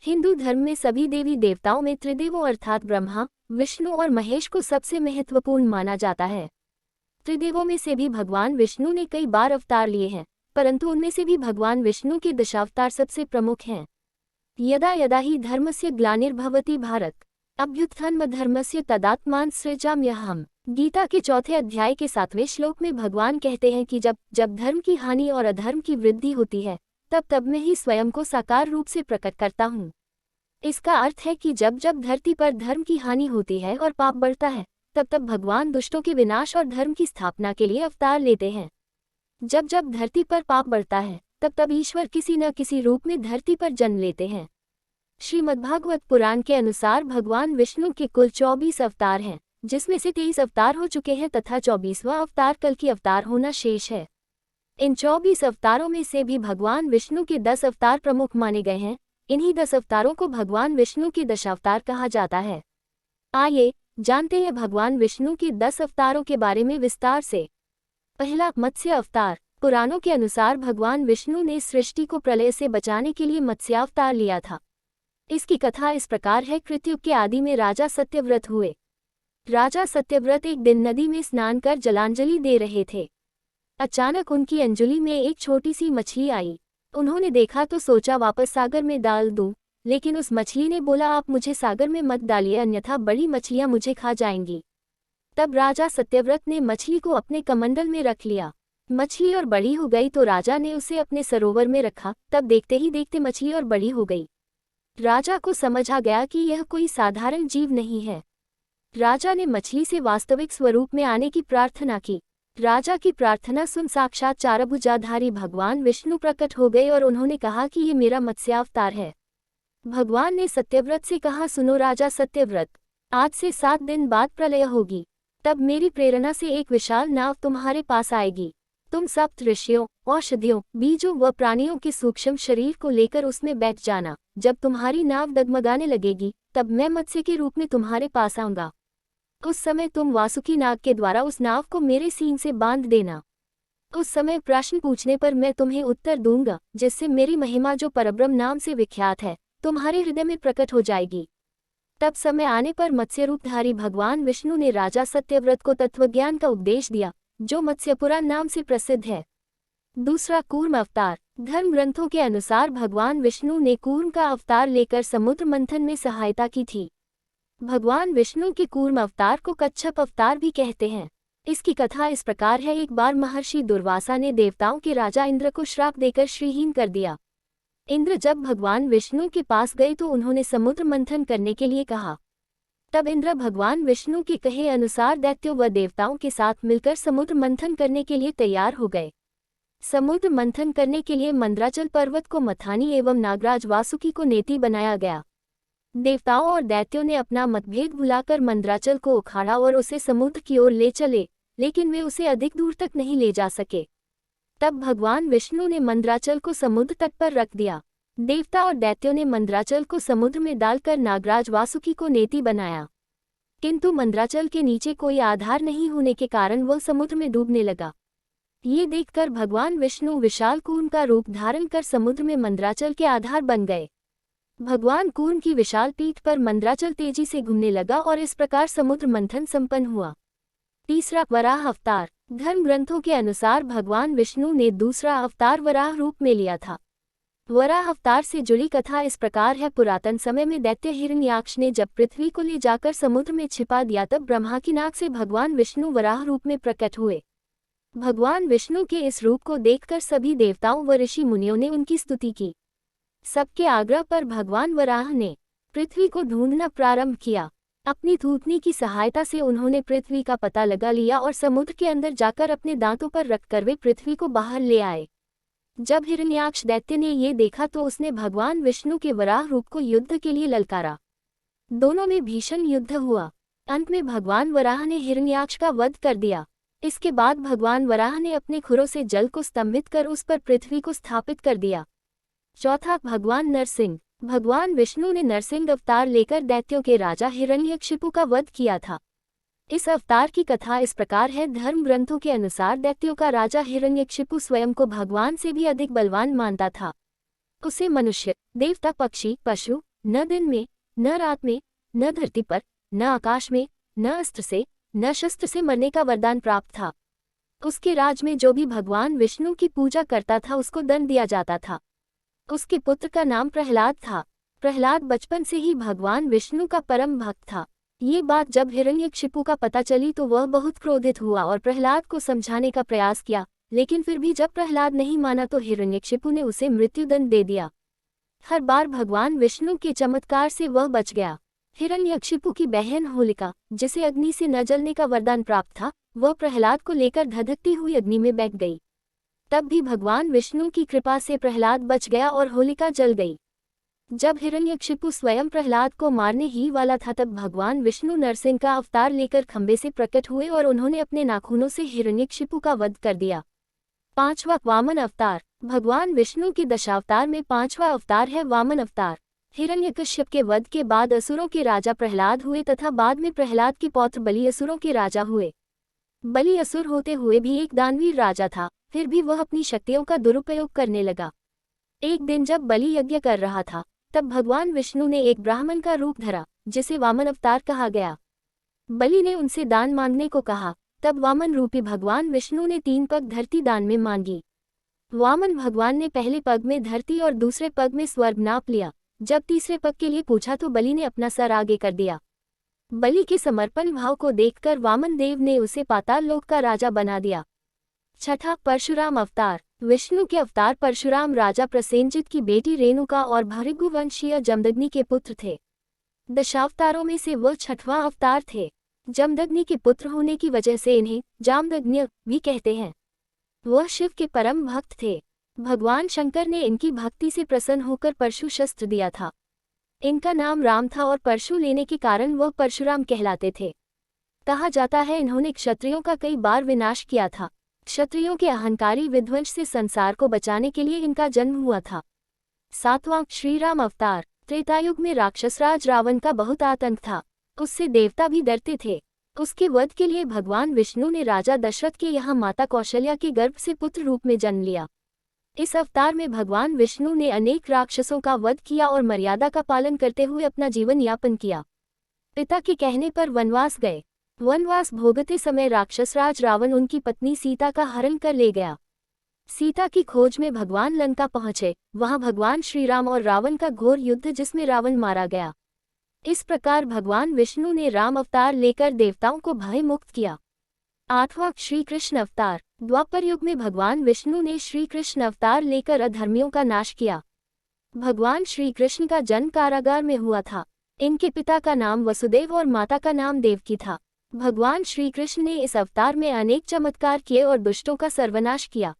हिंदू धर्म में सभी देवी देवताओं में त्रिदेवों अर्थात ब्रह्मा, विष्णु और महेश को सबसे महत्वपूर्ण माना जाता है। त्रिदेवों में से भी भगवान विष्णु ने कई बार अवतार लिए हैं, परंतु उनमें से भी भगवान विष्णु के दशावतार सबसे प्रमुख हैं। यदा यदा हि धर्मस्य ग्लानिर्भवति भारत अभ्युत्थानमधर्मस्य तदात्मान सृजाम्यहम्। गीता के चौथे अध्याय के 7वें श्लोक में भगवान कहते हैं कि जब जब धर्म की हानि और अधर्म की वृद्धि होती है, तब तब मैं ही स्वयं को साकार रूप से प्रकट करता हूँ। इसका अर्थ है कि जब जब धरती पर धर्म की हानि होती है और पाप बढ़ता है, तब तब भगवान दुष्टों के विनाश और धर्म की स्थापना के लिए अवतार लेते हैं। जब जब धरती पर पाप बढ़ता है, तब तब ईश्वर किसी न किसी रूप में धरती पर जन्म लेते हैं। श्रीमद्भागवत पुराण के अनुसार भगवान विष्णु के कुल 24 अवतार हैं, जिसमें से 23 अवतार हो चुके हैं तथा 24वां अवतार कल की अवतार होना शेष है। इन 24 अवतारों में से भी भगवान विष्णु के 10 अवतार प्रमुख माने गए हैं। इन्हीं 10 अवतारों को भगवान विष्णु के दशावतार कहा जाता है। आइए जानते हैं भगवान विष्णु के 10 अवतारों के बारे में विस्तार से। पहला, मत्स्य अवतार। पुराणों के अनुसार भगवान विष्णु ने सृष्टि को प्रलय से बचाने के लिए मत्स्यावतार लिया था। इसकी कथा इस प्रकार है। कृतयुग के आदि में राजा सत्यव्रत हुए। राजा सत्यव्रत एक दिन नदी में स्नान कर जलांजलि दे रहे थे। अचानक उनकी अंजलि में एक छोटी सी मछली आई। उन्होंने देखा तो सोचा वापस सागर में डाल दूं, लेकिन उस मछली ने बोला, आप मुझे सागर में मत डालिए, अन्यथा बड़ी मछलियां मुझे खा जाएंगी। तब राजा सत्यव्रत ने मछली को अपने कमंडल में रख लिया। मछली और बड़ी हो गई तो राजा ने उसे अपने सरोवर में रखा। तब देखते ही देखते मछली और बड़ी हो गई। राजा को समझ आ गया कि यह कोई साधारण जीव नहीं है। राजा ने मछली से वास्तविक स्वरूप में आने की प्रार्थना की। राजा की प्रार्थना सुन साक्षात चारभुजाधारी भगवान विष्णु प्रकट हो गए और उन्होंने कहा कि ये मेरा मत्स्यावतार है। भगवान ने सत्यव्रत से कहा, सुनो राजा सत्यव्रत, आज से 7 दिन बाद प्रलय होगी। तब मेरी प्रेरणा से एक विशाल नाव तुम्हारे पास आएगी। तुम सप्त ऋषियों, औषधियों, बीजों व प्राणियों के सूक्ष्म शरीर को लेकर उसमें बैठ जाना। जब तुम्हारी नाव डगमगाने लगेगी, तब मैं मत्स्य के रूप में तुम्हारे पास आऊंगा। उस समय तुम वासुकी नाग के द्वारा उस नाव को मेरे सींग से बांध देना। उस समय प्रश्न पूछने पर मैं तुम्हें उत्तर दूंगा, जिससे मेरी महिमा जो परब्रह्म नाम से विख्यात है, तुम्हारे हृदय में प्रकट हो जाएगी। तब समय आने पर मत्स्य रूपधारी भगवान विष्णु ने राजा सत्यव्रत को तत्वज्ञान का उपदेश दिया, जो मत्स्यपुराण नाम से प्रसिद्ध है। दूसरा, कूर्म अवतार। धर्म ग्रंथों के अनुसार भगवान विष्णु ने कूर्म का अवतार लेकर समुद्र मंथन में सहायता की थी। भगवान विष्णु के कूर्म अवतार को कच्छप अवतार भी कहते हैं। इसकी कथा इस प्रकार है। एक बार महर्षि दुर्वासा ने देवताओं के राजा इंद्र को श्राप देकर श्रीहीन कर दिया। इंद्र जब भगवान विष्णु के पास गए तो उन्होंने समुद्र मंथन करने के लिए कहा। तब इंद्र भगवान विष्णु के कहे अनुसार दैत्यों व देवताओं के साथ मिलकर समुद्र मंथन करने के लिए तैयार हो गए। समुद्र मंथन करने के लिए मंद्राचल पर्वत को मथानी एवं नागराज वासुकी को नेति बनाया गया। देवताओं और दैत्यों ने अपना मतभेद भुलाकर मंद्राचल को उखाड़ा और उसे समुद्र की ओर ले चले, लेकिन वे उसे अधिक दूर तक नहीं ले जा सके। तब भगवान विष्णु ने मंद्राचल को समुद्र तट पर रख दिया। देवता और दैत्यों ने मंद्राचल को समुद्र में डालकर नागराज वासुकी को नेति बनाया, किंतु मंद्राचल के नीचे कोई आधार नहीं होने के कारण वह समुद्र में डूबने लगा। ये देखकर भगवान विष्णु विशाल कूर्म का रूप धारण कर समुद्र में मंद्राचल के आधार बन गए। भगवान कूर्म की विशाल पीठ पर मंद्राचल तेजी से घूमने लगा और इस प्रकार समुद्र मंथन संपन्न हुआ। तीसरा, वराह अवतार। धर्म ग्रंथों के अनुसार भगवान विष्णु ने दूसरा अवतार वराह रूप में लिया था। वराह अवतार से जुड़ी कथा इस प्रकार है। पुरातन समय में दैत्य हिरण्याक्ष ने जब पृथ्वी को ले जाकर समुद्र में छिपा दिया, तब ब्रह्मा की नाक से भगवान विष्णु वराह रूप में प्रकट हुए। भगवान विष्णु के इस रूप को देखकर सभी देवताओं व ऋषि मुनियों ने उनकी स्तुति की। सबके आग्रह पर भगवान वराह ने पृथ्वी को ढूंढना प्रारंभ किया। अपनी थूथनी की सहायता से उन्होंने पृथ्वी का पता लगा लिया और समुद्र के अंदर जाकर अपने दांतों पर रखकर वे पृथ्वी को बाहर ले आए। जब हिरण्याक्ष दैत्य ने ये देखा तो उसने भगवान विष्णु के वराह रूप को युद्ध के लिए ललकारा। दोनों में भीषण युद्ध हुआ। अंत में भगवान वराह ने हिरण्याक्ष का वध कर दिया। इसके बाद भगवान वराह ने अपने खुरों से जल को स्तंभित कर उस पर पृथ्वी को स्थापित कर दिया। चौथा, भगवान नरसिंह। भगवान विष्णु ने नरसिंह अवतार लेकर दैत्यों के राजा हिरण्यकशिपु का वध किया था। इस अवतार की कथा इस प्रकार है। धर्म ग्रंथों के अनुसार दैत्यों का राजा हिरण्यकशिपु स्वयं को भगवान से भी अधिक बलवान मानता था। उसे मनुष्य, देवता, पक्षी, पशु, न दिन में, न रात में, न धरती पर, न आकाश में, न अस्त्र से, न शस्त्र से मरने का वरदान प्राप्त था। उसके राज में जो भी भगवान विष्णु की पूजा करता था उसको दंड दिया जाता था। उसके पुत्र का नाम प्रहलाद था। प्रहलाद बचपन से ही भगवान विष्णु का परम भक्त था। ये बात जब हिरण्यकशिपु का पता चली तो वह बहुत क्रोधित हुआ और प्रहलाद को समझाने का प्रयास किया, लेकिन फिर भी जब प्रहलाद नहीं माना तो हिरण्यकशिपु ने उसे मृत्युदंड दे दिया। हर बार भगवान विष्णु के चमत्कार से वह बच गया। हिरण्यकशिपु की बहन होलिका, जिसे अग्नि से न जलने का वरदान प्राप्त था, वह प्रहलाद को लेकर धधकती हुई अग्नि में बैठ गई। तब भी भगवान विष्णु की कृपा से प्रहलाद बच गया और होलिका जल गई। जब हिरण्यकशिपु स्वयं प्रहलाद को मारने ही वाला था तब भगवान विष्णु नरसिंह का अवतार लेकर खंबे से प्रकट हुए और उन्होंने अपने नाखूनों से हिरण्यकशिपु का वध कर दिया। पांचवा वामन अवतार। भगवान विष्णु के दशावतार में पांचवा अवतार है वामन अवतार। हिरण्यकश्यप के वध के बाद असुरों के राजा प्रहलाद हुए तथा बाद में प्रहलाद के पौत्र बलि असुरों के राजा हुए। बलि असुर होते हुए भी एक दानवीर राजा था, फिर भी वह अपनी शक्तियों का दुरुपयोग करने लगा। एक दिन जब बलि यज्ञ कर रहा था तब भगवान विष्णु ने एक ब्राह्मण का रूप धरा, जिसे वामन अवतार कहा गया। बलि ने उनसे दान मांगने को कहा, तब वामन रूपी भगवान विष्णु ने 3 पग धरती दान में मांगी। वामन भगवान ने पहले पग में धरती और दूसरे पग में स्वर्ग नाप लिया। जब तीसरे पग के लिए पूछा तो बलि ने अपना सर आगे कर दिया। बलि के समर्पण भाव को देखकर वामन देव ने उसे पाताल लोक का राजा बना दिया। छठा परशुराम अवतार। विष्णु के अवतार परशुराम राजा प्रसेनजित की बेटी रेणुका और भृगुवंशीय जमदग्नि के पुत्र थे। दशावतारों में से वह छठवां अवतार थे। जमदग्नि के पुत्र होने की वजह से इन्हें जामदग्न्य भी कहते हैं। वह शिव के परम भक्त थे। भगवान शंकर ने इनकी भक्ति से प्रसन्न होकर परशु शस्त्र दिया था। इनका नाम राम था और परशु लेने के कारण वह परशुराम कहलाते थे। कहा जाता है इन्होंने क्षत्रियों का कई बार विनाश किया था। क्षत्रियों के अहंकारी विध्वंस से संसार को बचाने के लिए इनका जन्म हुआ था। सातवां श्री राम अवतार। त्रेतायुग में राक्षसराज रावण का बहुत आतंक था। उससे देवता भी डरते थे। उसके वध के लिए भगवान विष्णु ने राजा दशरथ के यहाँ माता कौशल्या के गर्भ से पुत्र रूप में जन्म लिया। इस अवतार में भगवान विष्णु ने अनेक राक्षसों का वध किया और मर्यादा का पालन करते हुए अपना जीवन यापन किया। पिता के कहने पर वनवास गए। वनवास भोगते समय राक्षसराज रावण उनकी पत्नी सीता का हरण कर ले गया। सीता की खोज में भगवान लंका पहुंचे। वहां भगवान श्री राम और रावण का घोर युद्ध जिसमें रावण मारा गया। इस प्रकार भगवान विष्णु ने राम अवतार लेकर देवताओं को भय मुक्त किया। आठवां श्री कृष्ण अवतार। द्वापर युग में भगवान विष्णु ने श्री कृष्ण अवतार लेकर अधर्मियों का नाश किया। भगवान श्री कृष्ण का जन्म कारागार में हुआ था। इनके पिता का नाम वसुदेव और माता का नाम देवकी था। भगवान श्री कृष्ण ने इस अवतार में अनेक चमत्कार किए और दुष्टों का सर्वनाश किया।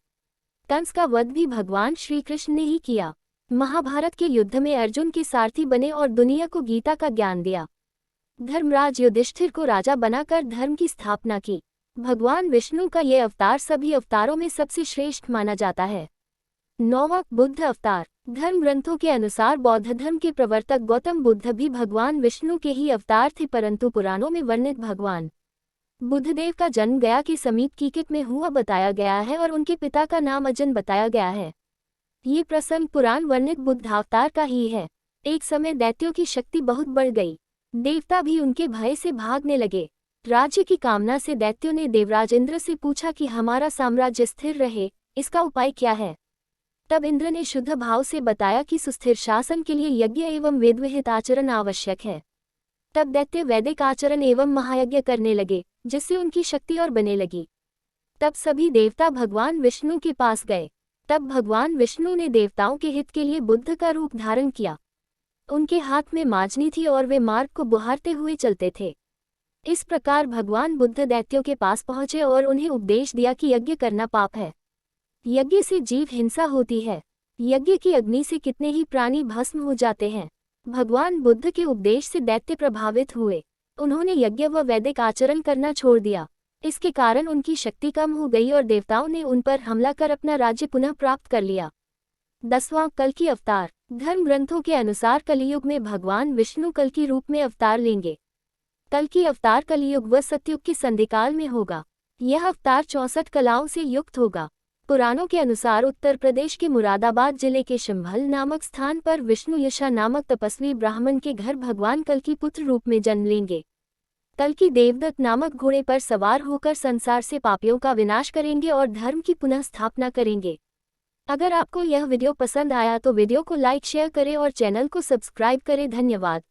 कंस का वध भी भगवान श्री कृष्ण ने ही किया। महाभारत के युद्ध में अर्जुन के सारथी बने और दुनिया को गीता का ज्ञान दिया। धर्मराज युधिष्ठिर को राजा बनाकर धर्म की स्थापना की। भगवान विष्णु का यह अवतार सभी अवतारों में सबसे श्रेष्ठ माना जाता है। नौवां बुद्ध अवतार। धर्म ग्रंथों के अनुसार बौद्ध धर्म के प्रवर्तक गौतम बुद्ध भी भगवान विष्णु के ही अवतार थे, परंतु पुराणों में वर्णित भगवान बुद्धदेव का जन्म गया के समीप कीकित में हुआ बताया गया है और उनके पिता का नाम अजन बताया गया है। ये प्रसंग पुराण वर्णित बुद्धावतार का ही है। एक समय दैत्यों की शक्ति बहुत बढ़ गई। देवता भी उनके भय से भागने लगे। राज्य की कामना से दैत्यों ने देवराज इंद्र से पूछा कि हमारा साम्राज्य स्थिर रहे, इसका उपाय क्या है। तब इंद्र ने शुद्ध भाव से बताया कि सुस्थिर शासन के लिए यज्ञ एवं वेदविहित आचरण आवश्यक है। तब दैत्य वैदिक आचरण एवं महायज्ञ करने लगे, जिससे उनकी शक्ति और बने लगी। तब सभी देवता भगवान विष्णु के पास गए। तब भगवान विष्णु ने देवताओं के हित के लिए बुद्ध का रूप धारण किया। उनके हाथ में माजनी थी और वे मार्ग को बुहारते हुए चलते थे। इस प्रकार भगवान बुद्ध दैत्यों के पास पहुंचे और उन्हें उपदेश दिया कि यज्ञ करना पाप है। यज्ञ से जीव हिंसा होती है। यज्ञ की अग्नि से कितने ही प्राणी भस्म हो जाते हैं। भगवान बुद्ध के उपदेश से दैत्य प्रभावित हुए। उन्होंने यज्ञ व वैदिक आचरण करना छोड़ दिया। इसके कारण उनकी शक्ति कम हो गई और देवताओं ने उन पर हमला कर अपना राज्य पुनः प्राप्त कर लिया। 10वां कल्कि अवतार। धर्म ग्रंथों के अनुसार कलियुग में भगवान विष्णु कल्कि रूप में अवतार लेंगे। कल्कि अवतार कलियुग व सतयुग के संधिकाल में होगा। यह अवतार 64 कलाओं से युक्त होगा। पुराणों के अनुसार उत्तर प्रदेश के मुरादाबाद जिले के शिम्भल नामक स्थान पर विष्णु यशा नामक तपस्वी ब्राह्मण के घर भगवान कल्कि पुत्र रूप में जन्म लेंगे। कल्कि देवदत्त नामक घोड़े पर सवार होकर संसार से पापियों का विनाश करेंगे और धर्म की पुनः स्थापना करेंगे। अगर आपको यह वीडियो पसंद आया तो वीडियो को लाइक शेयर करें और चैनल को सब्सक्राइब करें। धन्यवाद।